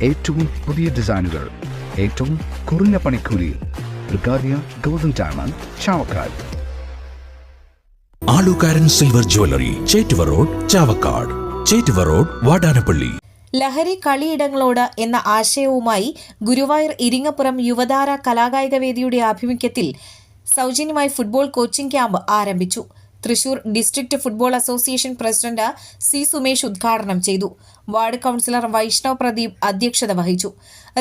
ഏറ്റവും പുതിയ ഡിസൈനുകൾ, ഏറ്റവും കുറഞ്ഞ പണിക്കൂലി. ബ്രിഗാദിയ Golden Diamond, Chavakkad. Alukaran silver jewellery, Chettuva road, Chavakkad. Chettuva road, Vadanappally. ലഹരി കളിയിടങ്ങളോട് എന്ന ആശയവുമായി ഗുരുവായൂർ ഇരിങ്ങപ്പുറം യുവതാര കലാകായിക വേദിയുടെ ആഭിമുഖ്യത്തിൽ സൗജന്യമായി ഫുട്ബോൾ കോച്ചിംഗ് ക്യാമ്പ് ആരംഭിച്ചു. Thrissur district football association president C Sumesh ഉദ്ഘാടനം ചെയ്തു. വാർഡ് കൌൺസിലർ വൈഷ്ണവ് പ്രദീപ് അധ്യക്ഷത വഹിച്ചു.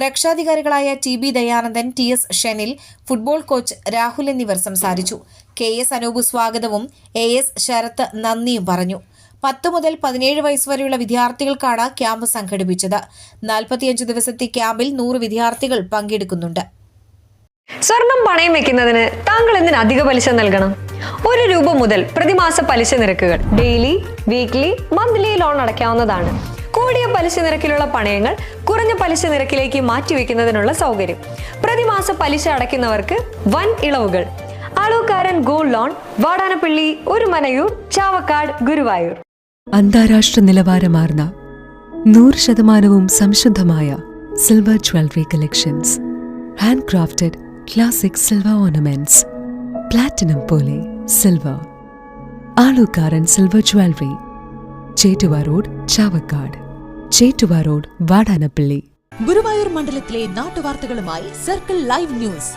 രക്ഷാധികാരികളായ T B. Dayanandan, T S. Shenil, football coach Rahul എന്നിവർ സംസാരിച്ചു. കെ.എസ്. അനൂപ് സ്വാഗതവും എ.എസ്. ശരത്ത് നന്ദിയും പറഞ്ഞു. 10 മുതൽ 17 വയസ്സ് വരെയുള്ള വിദ്യാർത്ഥികൾക്കാണ് ക്യാമ്പ് സംഘടിപ്പിച്ചത്. 45 ദിവസത്തെ ക്യാമ്പിൽ 100 വിദ്യാർത്ഥികൾ പങ്കെടുക്കുന്നുണ്ട്. സ്വർണം പണയം വെക്കുന്നതിന് താങ്കൾ എന്തിന് അധിക പലിശ നൽകണം? 1 രൂപ മുതൽ പ്രതിമാസ പലിശ നിരക്കുകൾ ഡെയിലി, വീക്ക്ലി, മന്ത്ലി ലോൺ അടയ്ക്കാവുന്നതാണ്. കൂടിയ പലിശ നിരക്കിലുള്ള പണയങ്ങൾ കുറഞ്ഞ പലിശ നിരക്കിലേക്ക് മാറ്റിവെക്കുന്നതിനുള്ള സൗകര്യം. പ്രതിമാസ പലിശ അടയ്ക്കുന്നവർക്ക് വൻ ഇളവുകൾ. Alukaran gold loan, Vadanappally, Orumanayur, Chavakkad, Guruvayur. അന്താരാഷ്ട്ര നിലവാരമാർന്ന 100% സംശുദ്ധമായ silver jewellery collections. Handcrafted classic silver ornaments. Platinum പോലെ silver. Alukaran silver jewellery, Chettuva road, Chavakkad. Chettuva road, Vadanappally. Guruvayur മണ്ഡലത്തിലെ നാട്ടുവാർത്തകളുമായി സർക്കിൾ ലൈവ് ന്യൂസ്.